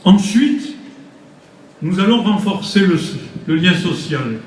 Ensuite, nous allons renforcer le lien social.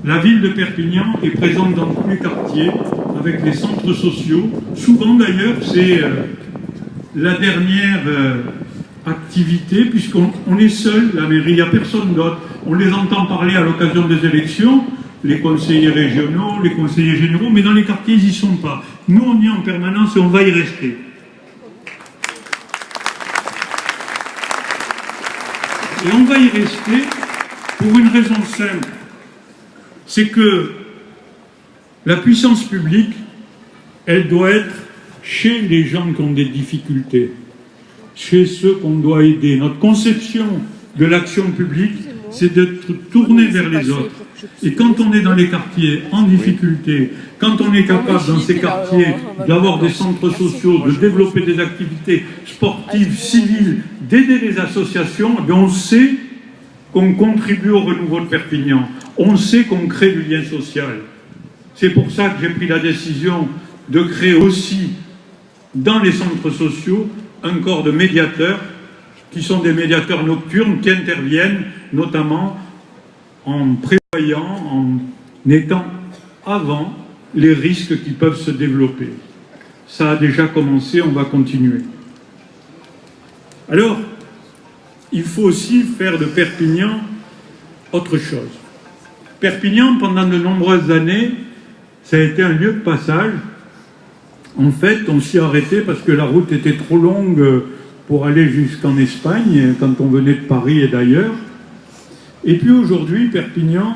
La ville de Perpignan est présente dans tous les quartiers, avec les centres sociaux. Souvent d'ailleurs, c'est la dernière activité, puisqu'on est seul, la mairie, il n'y a personne d'autre. On les entend parler à l'occasion des élections, les conseillers régionaux, les conseillers généraux, mais dans les quartiers, ils n'y sont pas. Nous, on y est en permanence et on va y rester. Et on va y rester pour une raison simple. C'est que la puissance publique, elle doit être chez les gens qui ont des difficultés, chez ceux qu'on doit aider. Notre conception de l'action publique, c'est d'être tourné vers les autres. Et quand on est dans les quartiers en difficulté, quand on est capable dans ces quartiers d'avoir des centres sociaux, de développer des activités sportives, civiles, d'aider les associations, eh bien on sait qu'on contribue au renouveau de Perpignan. On sait qu'on crée du lien social. C'est pour ça que j'ai pris la décision de créer aussi dans les centres sociaux un corps de médiateurs qui sont des médiateurs nocturnes qui interviennent notamment en prévoyant, en étant avant les risques qui peuvent se développer. Ça a déjà commencé, on va continuer. Alors, il faut aussi faire de Perpignan autre chose. Perpignan, pendant de nombreuses années, ça a été un lieu de passage. En fait, on s'y arrêtait parce que la route était trop longue pour aller jusqu'en Espagne, quand on venait de Paris et d'ailleurs. Et puis aujourd'hui, Perpignan,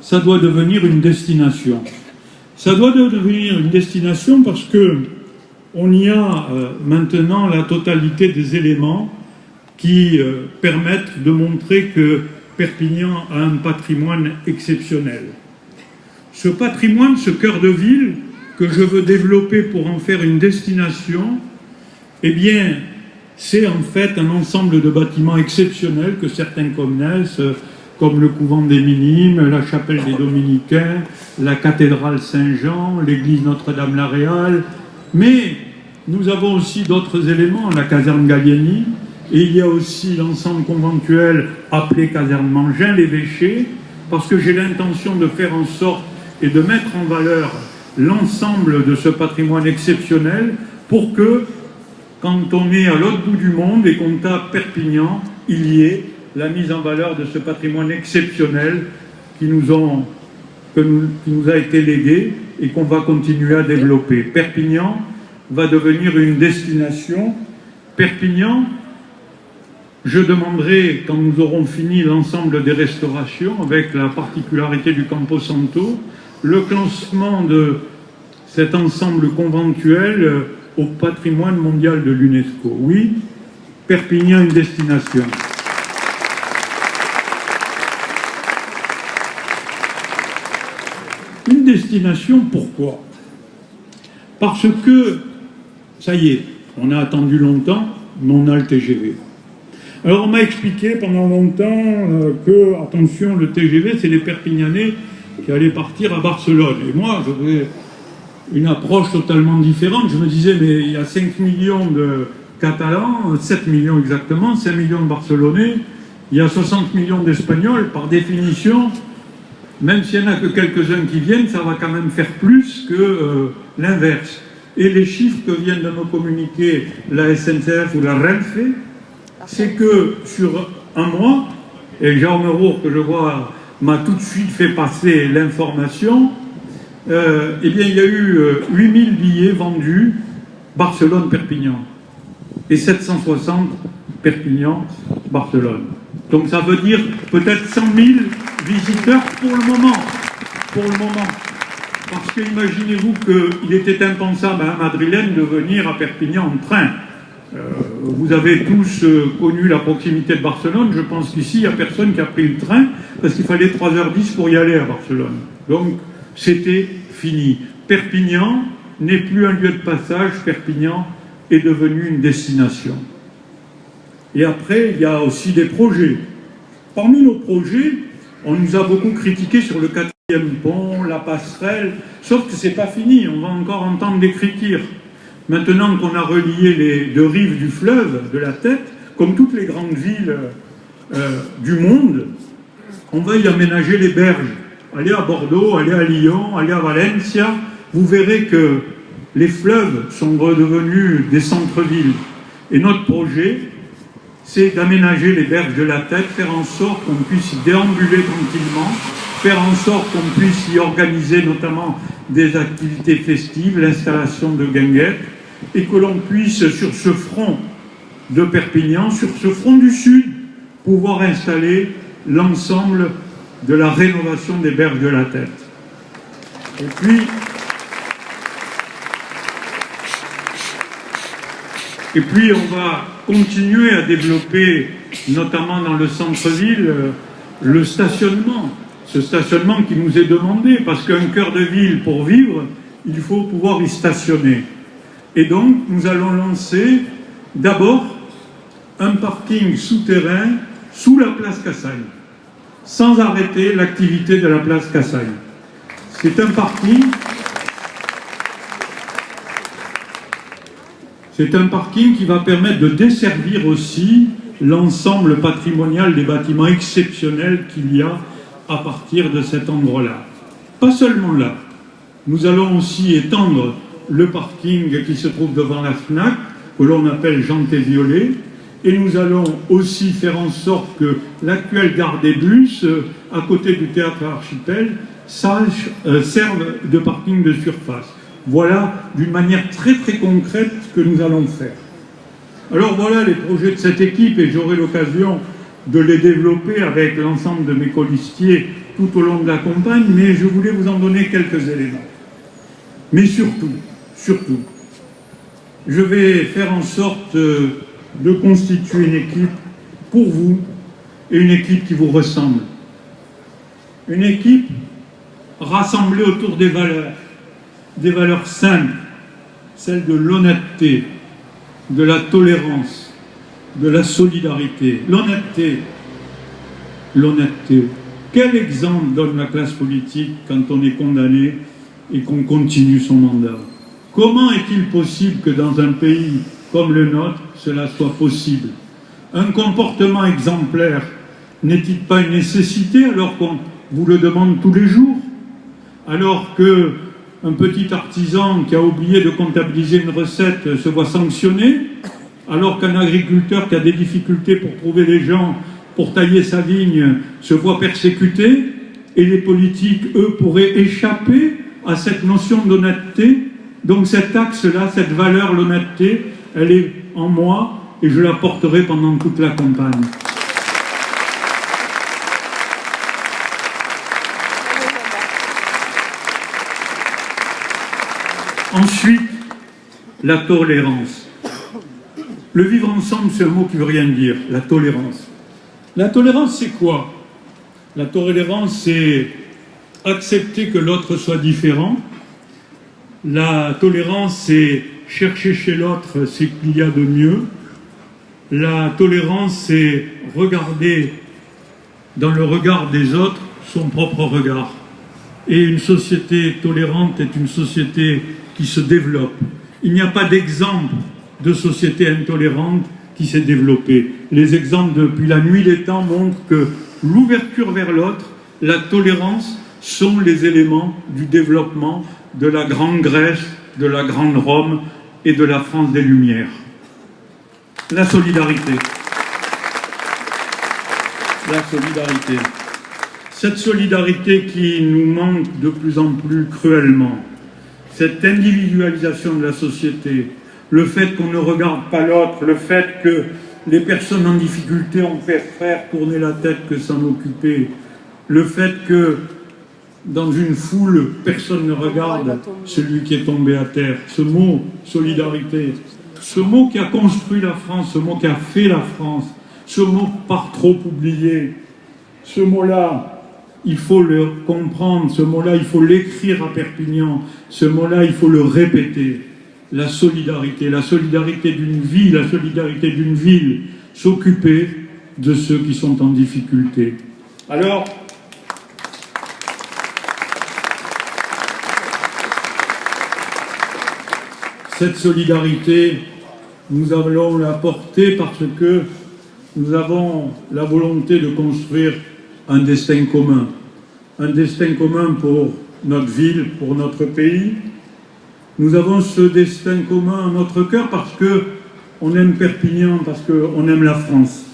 ça doit devenir une destination. Ça doit devenir une destination parce que on y a maintenant la totalité des éléments qui permettent de montrer que Perpignan a un patrimoine exceptionnel. Ce patrimoine, ce cœur de ville que je veux développer pour en faire une destination, eh bien, c'est en fait un ensemble de bâtiments exceptionnels que certains connaissent, comme le couvent des Minimes, la chapelle des Dominicains, la cathédrale Saint-Jean, l'église Notre-Dame-la-Réale. Mais nous avons aussi d'autres éléments, la caserne Gallieni, et il y a aussi l'ensemble conventuel appelé caserne Mangin, l'évêché, parce que j'ai l'intention de faire en sorte et de mettre en valeur l'ensemble de ce patrimoine exceptionnel pour que, quand on est à l'autre bout du monde et qu'on tape Perpignan, il y ait la mise en valeur de ce patrimoine exceptionnel qui nous a été légué et qu'on va continuer à développer. Perpignan va devenir une destination. Perpignan, je demanderai, quand nous aurons fini l'ensemble des restaurations, avec la particularité du Campo Santo, le classement de cet ensemble conventuel au patrimoine mondial de l'UNESCO. Oui, Perpignan, une destination. Une destination, pourquoi? Parce que, ça y est, on a attendu longtemps, mais on a le TGV. Alors on m'a expliqué pendant longtemps que, attention, le TGV, c'est les Perpignanais qui allaient partir à Barcelone. Et moi, j'avais une approche totalement différente. Je me disais, mais il y a 5 millions de Catalans, 7 millions exactement, 5 millions de Barcelonais, il y a 60 millions d'Espagnols, par définition, même s'il n'y en a que quelques-uns qui viennent, ça va quand même faire plus que l'inverse. Et les chiffres que viennent de me communiquer la SNCF ou la Renfe, c'est que sur un mois, et Jaume Roure, que je vois, m'a tout de suite fait passer l'information, eh bien, il y a eu 8000 billets vendus Barcelone-Perpignan et 760 Perpignan-Barcelone. Donc ça veut dire peut-être 100 000 visiteurs pour le moment. Pour le moment. Parce que imaginez-vous qu'il était impensable à un Madrilène de venir à Perpignan en train. Vous avez tous connu la proximité de Barcelone. Je pense qu'ici, il n'y a personne qui a pris le train parce qu'il fallait 3h10 pour y aller à Barcelone. Donc, c'était fini. Perpignan n'est plus un lieu de passage. Perpignan est devenu une destination. Et après, il y a aussi des projets. Parmi nos projets, on nous a beaucoup critiqué sur le 4e pont, la passerelle, sauf que ce n'est pas fini. On va encore entendre des critiques. Maintenant qu'on a relié les deux rives du fleuve, de la tête, comme toutes les grandes villes du monde, on va y aménager les berges. Allez à Bordeaux, allez à Lyon, allez à Valencia, vous verrez que les fleuves sont redevenus des centres-villes. Et notre projet, c'est d'aménager les berges de la Tête, faire en sorte qu'on puisse y déambuler tranquillement, faire en sorte qu'on puisse y organiser notamment des activités festives, l'installation de guinguettes, et que l'on puisse, sur ce front de Perpignan, sur ce front du Sud, pouvoir installer l'ensemble de la rénovation des berges de la Tête. Et puis on va continuer à développer, notamment dans le centre-ville, le stationnement. Ce stationnement qui nous est demandé, parce qu'un cœur de ville, pour vivre, il faut pouvoir y stationner. Et donc, nous allons lancer d'abord un parking souterrain sous la place Cassagne, sans arrêter l'activité de la place Cassagne. C'est un parking qui va permettre de desservir aussi l'ensemble patrimonial des bâtiments exceptionnels qu'il y a à partir de cet endroit-là. Pas seulement là, nous allons aussi étendre le parking qui se trouve devant la FNAC, que l'on appelle Jean-Thé-Violet, et nous allons aussi faire en sorte que l'actuelle gare des bus, à côté du théâtre Archipel, serve de parking de surface. Voilà d'une manière très très concrète ce que nous allons faire. Alors voilà les projets de cette équipe, et j'aurai l'occasion de les développer avec l'ensemble de mes colistiers tout au long de la campagne, mais je voulais vous en donner quelques éléments. Mais surtout, je vais faire en sorte de constituer une équipe pour vous, et une équipe qui vous ressemble. Une équipe rassemblée autour des valeurs simples, celles de l'honnêteté, de la tolérance, de la solidarité. L'honnêteté. Quel exemple donne la classe politique quand on est condamné et qu'on continue son mandat? Comment est-il possible que dans un pays comme le nôtre, cela soit possible? Un comportement exemplaire n'est-il pas une nécessité alors qu'on vous le demande tous les jours? Alors qu'un petit artisan qui a oublié de comptabiliser une recette se voit sanctionné? Alors qu'un agriculteur qui a des difficultés pour trouver des gens pour tailler sa vigne se voit persécuté? Et les politiques, eux, pourraient échapper à cette notion d'honnêteté? Donc cet axe-là, cette valeur, l'honnêteté, elle est en moi et je la porterai pendant toute la campagne. Ensuite, la tolérance. Le vivre ensemble, c'est un mot qui ne veut rien dire, la tolérance. La tolérance, c'est quoi? La tolérance, c'est accepter que l'autre soit différent. La tolérance, c'est chercher chez l'autre ce qu'il y a de mieux. La tolérance, c'est regarder dans le regard des autres son propre regard. Et une société tolérante est une société qui se développe. Il n'y a pas d'exemple de société intolérante qui s'est développée. Les exemples depuis la nuit des temps montrent que l'ouverture vers l'autre, la tolérance sont les éléments du développement de la grande Grèce, de la grande Rome et de la France des Lumières. La solidarité. La solidarité. Cette solidarité qui nous manque de plus en plus cruellement, cette individualisation de la société, le fait qu'on ne regarde pas l'autre, le fait que les personnes en difficulté ont préfèrent tourner la tête que s'en occuper, le fait que dans une foule, personne ne regarde celui qui est tombé à terre. Ce mot, solidarité, ce mot qui a construit la France, ce mot qui a fait la France, ce mot par trop oublié, ce mot-là, il faut le comprendre, ce mot-là, il faut l'écrire à Perpignan, ce mot-là, il faut le répéter. La solidarité d'une vie, la solidarité d'une ville, s'occuper de ceux qui sont en difficulté. Alors, cette solidarité, nous allons la porter parce que nous avons la volonté de construire un destin commun pour notre ville, pour notre pays. Nous avons ce destin commun à notre cœur parce qu'on aime Perpignan, parce qu'on aime la France.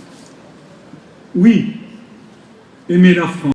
Oui, aimer la France.